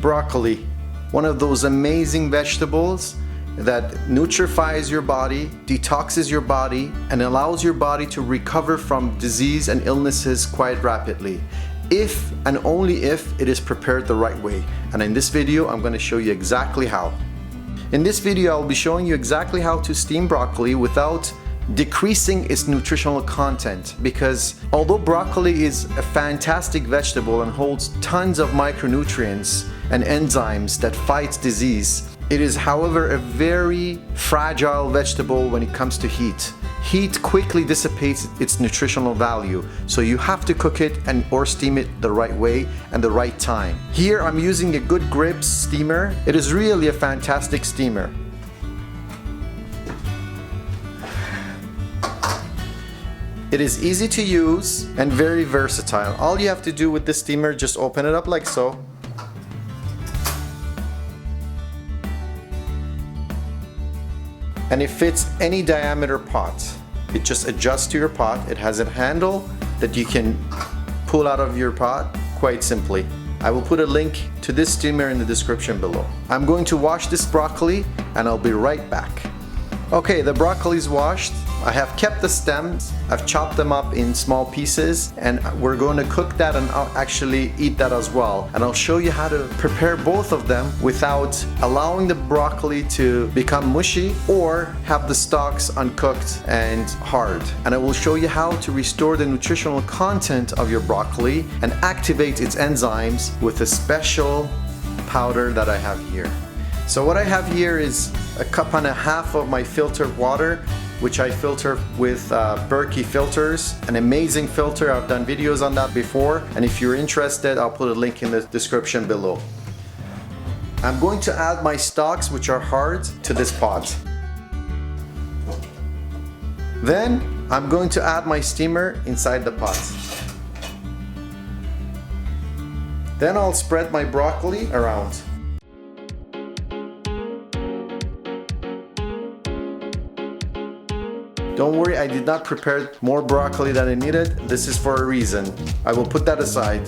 broccoli, one of those amazing vegetables that nutrifies your body, detoxes your body, and allows your body to recover from disease and illnesses quite rapidly, if and only if it is prepared the right way. And in this video, I'm going to show you exactly how. In this video, I'll be showing you exactly how to steam broccoli without decreasing its nutritional content, because although broccoli is a fantastic vegetable and holds tons of micronutrients and enzymes that fight disease, it is, however, a very fragile vegetable when it comes to heat. Heat quickly dissipates its nutritional value, so you have to cook it or steam it the right way and the right time. Here I'm using a good grip steamer. It is really a fantastic steamer. It is easy to use and very versatile. All you have to do with this steamer, just open it up like so. And it fits any diameter pot. It just adjusts to your pot. It has a handle that you can pull out of your pot quite simply. I will put a link to this steamer in the description below. I'm going to wash this broccoli and I'll be right back. Okay, the broccoli is washed. I have kept the stems. I've chopped them up in small pieces, and we're going to cook that and I'll actually eat that as well. And I'll show you how to prepare both of them without allowing the broccoli to become mushy or have the stalks uncooked and hard. And I will show you how to restore the nutritional content of your broccoli and activate its enzymes with a special powder that I have here. So what I have here is a cup and a half of my filtered water, which I filter with Berkey filters, an amazing filter. I've done videos on that before, and if you're interested, I'll put a link in the description below. I'm going to add my stalks, which are hard, to this pot. Then I'm going to add my steamer inside the pot. Then I'll spread my broccoli around. Don't worry, I did not prepare more broccoli than I needed. This is for a reason. I will put that aside.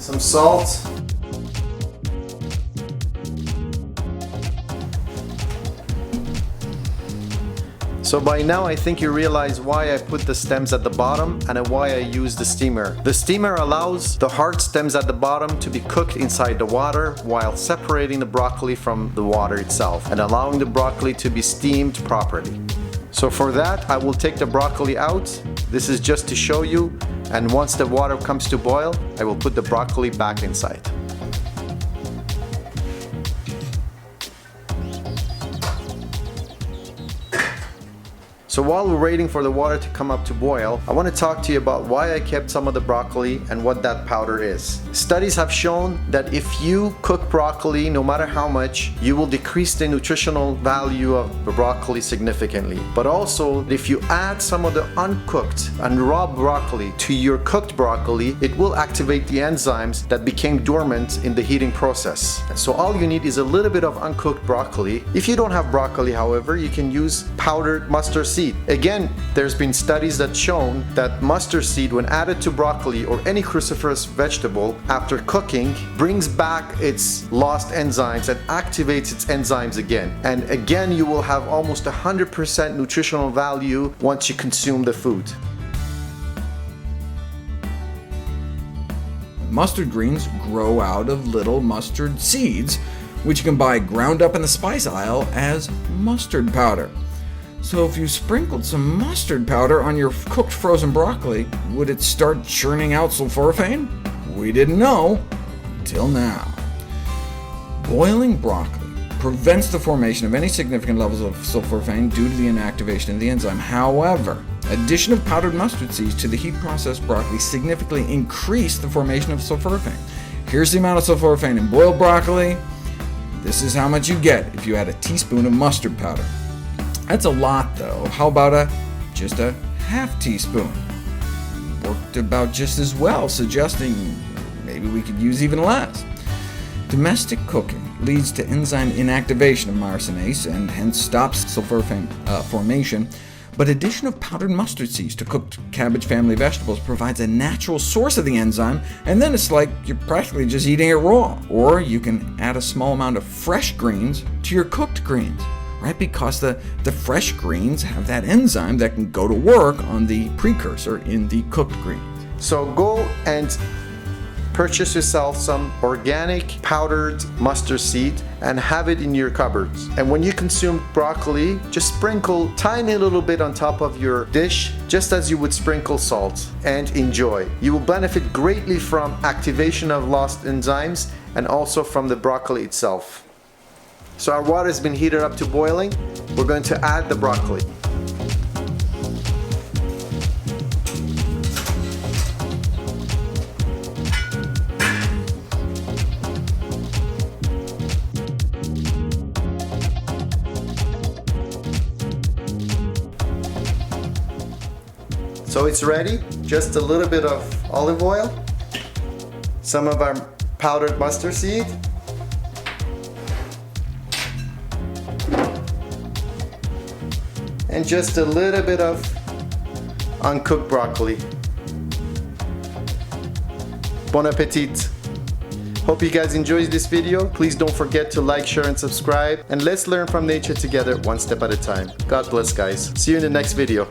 Some salt. So by now I think you realize why I put the stems at the bottom and why I use the steamer. The steamer allows the hard stems at the bottom to be cooked inside the water while separating the broccoli from the water itself and allowing the broccoli to be steamed properly. So for that, I will take the broccoli out. This is just to show you, and once the water comes to boil, I will put the broccoli back inside. So while we're waiting for the water to come up to boil, I want to talk to you about why I kept some of the broccoli and what that powder is. Studies have shown that if you cook broccoli, no matter how much, you will decrease the nutritional value of the broccoli significantly. But also, if you add some of the uncooked and raw broccoli to your cooked broccoli, it will activate the enzymes that became dormant in the heating process. So all you need is a little bit of uncooked broccoli. If you don't have broccoli, however, you can use powdered mustard seed. Again, there's been studies that shown that mustard seed, when added to broccoli or any cruciferous vegetable after cooking, brings back its lost enzymes and activates its enzymes again. And again, you will have almost 100% nutritional value once you consume the food. Mustard greens grow out of little mustard seeds, which you can buy ground up in the spice aisle as mustard powder. So if you sprinkled some mustard powder on your cooked frozen broccoli, would it start churning out sulforaphane? We didn't know until now. Boiling broccoli prevents the formation of any significant levels of sulforaphane due to the inactivation of the enzyme. However, addition of powdered mustard seeds to the heat-processed broccoli significantly increased the formation of sulforaphane. Here's the amount of sulforaphane in boiled broccoli. This is how much you get if you add a teaspoon of mustard powder. That's a lot though. How about just a half teaspoon? Worked about just as well, suggesting maybe we could use even less. Domestic cooking leads to enzyme inactivation of myrosinase and hence stops sulforaphane formation, But addition of powdered mustard seeds to cooked cabbage family vegetables provides a natural source of the enzyme, and then it's like you're practically just eating it raw. Or you can add a small amount of fresh greens to your cooked greens, right? Because the fresh greens have that enzyme that can go to work on the precursor in the cooked greens. So go and purchase yourself some organic powdered mustard seed and have it in your cupboards. And when you consume broccoli, just sprinkle tiny little bit on top of your dish, just as you would sprinkle salt, and enjoy. You will benefit greatly from activation of lost enzymes and also from the broccoli itself. So our water has been heated up to boiling. We're going to add the broccoli. So it's ready. Just a little bit of olive oil, some of our powdered mustard seed, and just a little bit of uncooked broccoli. Bon appetit! Hope you guys enjoyed this video. Please don't forget to like, share, and subscribe. And let's learn from nature together, one step at a time. God bless, guys. See you in the next video.